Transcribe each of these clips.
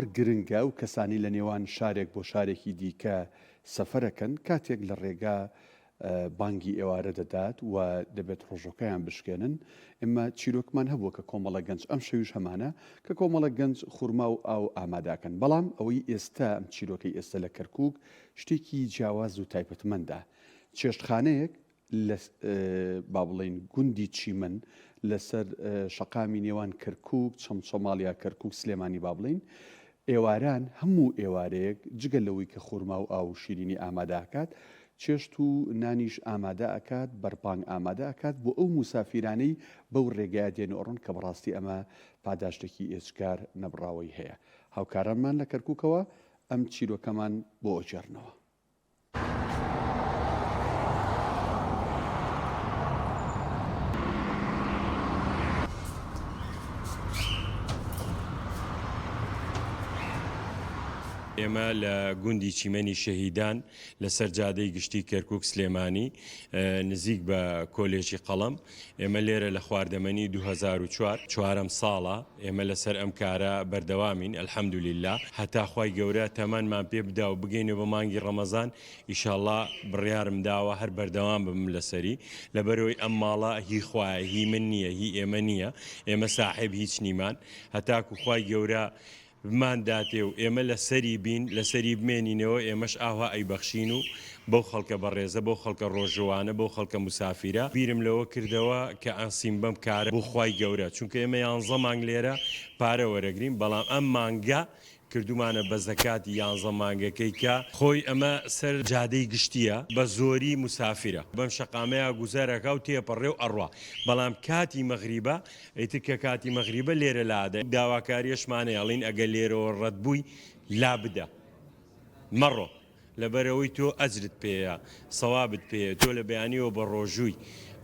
زۆر گرنگە و کەسانی لە نێوان شارێک بۆ شارێکی دیکە سەفەرەکەن کاتێک لە ڕێگا بانگی ئێوارە دەدات و دەبێت ڕۆژەکەیان بشکێنن ئێمە چیرۆکمان هەبووە کە کۆمەڵە گەنج ئەم شەویش هەمانە کە کۆمەڵە گەنج خورما و ئاو ئاماداکەن بەڵام ئەوەی ئێستا ئەم چیرۆکەی ئێستا لە کەرکووک شتێکی جیاواز و تایبەتمەندە چێشتخانەیەک لە با بڵێن گوندی چیمەن لەسەر شەقامی نێوان کەرکووک چەمچەماڵیا کەرکووک سلێمانی با بڵین ئێواران هەموو ئێوارەیەک جگە لەوەی کە خورما و ئاو شیرینی ئامادەکات چێشت و نانیش ئامادە ئەکات بەرپانگ ئامادە ئەکات بۆ ئەو موسافیرانەی بەو ڕێگای دێنەوەڕۆن کە بەڕاستی ئەمە پاداشتێکی ئێچکار نەبراوی هەیە هاوکارانمان لە کەرکووکەوە ئەم چیرۆکەمان بۆ ئەجێڕنەوە. ئێمە لە گوندی چیمەنی شەهیدان لەسەر جادەی گشتی کەرکووک سلێمانی نزیک بە کۆلێژی قەڵەم ئێمە لێرە لە خواردەمەنی 2004 چوارەم ساڵە ئێمە لەسەر ئەم کارە بەردەوامین ئەلحەمدولیلا هەتا خوای گەورە تەمەنمان پێ بدا و بگەینەوە بە مانگی ڕەمەزان ئیشاڵڵا بڕیارم داوە هەر بەردەوام بم لەسەری لەبەرەوەی ئەم ماڵە هی خوایە هی من نییە هی ئێمە نییە ئێمە ساحب هیچ نیمان هەتاکو خوای گەورە بمان داتێ و ئێمە لە سەری بین لە سەری بمێنینەوە ئێمەش ئاوا ئەیبەخشین و بەو خەڵکە بەڕێزە بۆ خەڵکە ڕۆژوانە بۆ خەڵکە مسافیرە بیرم لەوە کردەوە کە ئەسیم بەم کارە بۆ خوای گەورە چونکە ئێمە 11 مانگ لێرە پارە وەرەگرین بەڵام ئەم مانگە کردومانە بە زەکاتی 11 مانگەکەی کە خۆی ئەمە سەر جادەی گشتیە بە زۆری مسافرە بەم شەقامەیە گوزارەکە و تێپەڕێ و ئەڕوا بەڵام کاتی مەغریبە ئیتر کە کاتی مەغریبە لێرە لادە داواکاریەشمانە ئەڵین ئەگە لێرەوە ڕەت بووی لا بدە مەڕۆ لەبەرەوەی تۆ ئەجرت پێەیە سەوابت پێەیە تۆ لە بەیانیەوە بە ڕۆژووی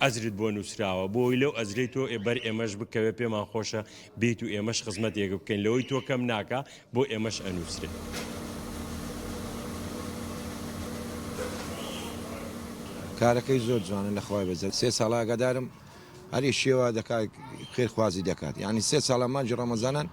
ئەزرت بۆ نووسراوە بۆی لەو ئەزرەی تۆ ئێبەر ئێمەش بکەوێ پێمان خۆشە بیت و ئێمەش خزمەتێک بکەین لەوەی تۆ کەم ناکە بۆ ئێمەش ئەنووسرێت. کارەکەی زۆر جوانە لە خوای بەزە 3 ساڵ ئاگادارم هەری شێوە دەکات خێرخوازی دەکات یعنی 3 ساڵە مانجی ڕەمەزانان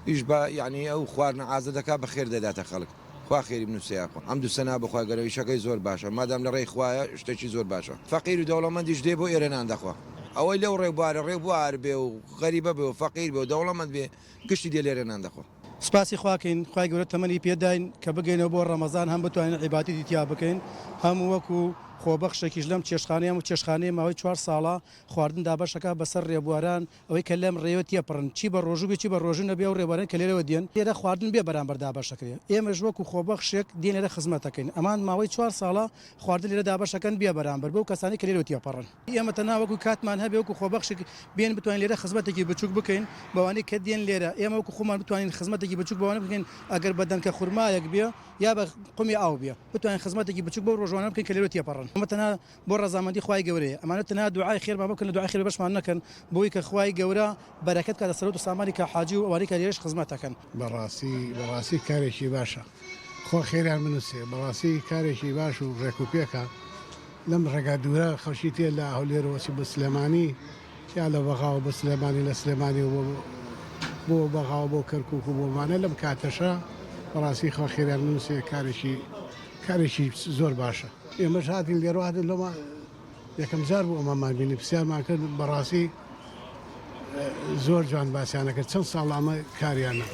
ئیش بە یعنی ئەو خواردنە ئازە دەکات بە خێر دەداتە خەڵک خوا خێری بنووسیاخۆ ئەم دوو سەنا بخوای گەرەویشەکەی زۆر باشە مادام لە ڕێی خوایە شتێکی زۆر باشە فەقیر و دەوڵەمەندیش دێ بۆ ئێرەنان دەخوا ئەوەی لەو ڕێبوارە ڕێبوار بێ و غەریبە بێ و فەقیر بێ و دەوڵەمەند بێ گشتی دێ لێرەنان دەخوا. سپاسی خواکەین خوای گەورە تەمەنی پێداین کە بگەینەوە بۆ ڕەمەزان هەم بتوانین عیبادەتی تیا بکەین هەموو وەکو خۆبەخشێکیش لەم چێشخانەیە و چێشخانەیە ماوەی 4 ساڵە خواردن دابەشەکە بەسەر ڕێبواران ئەوەی کە لەم ڕێوە تێپڕن چی بە ڕۆژوو بێ چی بە ڕۆژن نەبێ و ڕێبواران کە لێرەوە دێن لێرە خواردن بێ بەرامبەر دابەشەکرێ ئێمەش وەکو خۆبەخشێک دێن لێرە خزمەتەکەین ئەمان ماوەی 4 ساڵە خواردن لێرە دابەشەکەن بێ بەرامبەر بەو کەسانی کە لێرەوە تێپەڕن ئێمە تەنها وەکو کاتمان هەبێ وەکو خۆبەخشێک بێن بتوانین لێرە خزمەتێکی بچووک بکەین بەوانەی کە دێن لێرە ئێمە وەکو خۆمان بتوانین خزمەتێکی بچووک بەوانە بکەین ئەگەر بەدەنکە خورمایەک بێ یا بە قومی ئاو بێ بتوانین خزمەتێکی بچووک بۆ ڕۆژوانە بکەین کە لێرەوە تێپەڕن ئەمە تەنها بۆ ڕەزامەندی خوای گەورەیە ئەمانە تەنها دوعای خێرمان بکەن لە دوعای خێر بەشمان نەکەن بۆی کە خوای گەورە بەرەکەت کاتە سەرۆت و سامانی کە حاجی و ئەوانەی کە لێرەش خزمەتەکەن بەڕاستی کارێکی باشە خۆ خێران بنووسێ بەڕاستی کارێکی باش و ڕێکوپێکە لەم ڕێگا دوورە خەڵکی تێ لە هەولێرەوەچی بە سلێمانی یا لە بەغاوە بە سلێمانی لە سلێمانی بۆ بەغاوە بۆ کەرکووک و بۆمانە لەم کاتەشە بەڕاستی خۆ خێران بنووسێ کارێکی زۆر باشە ئێمەش هاتین لێرە هاتین لەمە یەکەم جار بۆ ئەمەمان بینی پرسیارمان کرد بەڕاستی زۆر جوان باسییانەکرد چەند ساڵ ئەمە کاریانە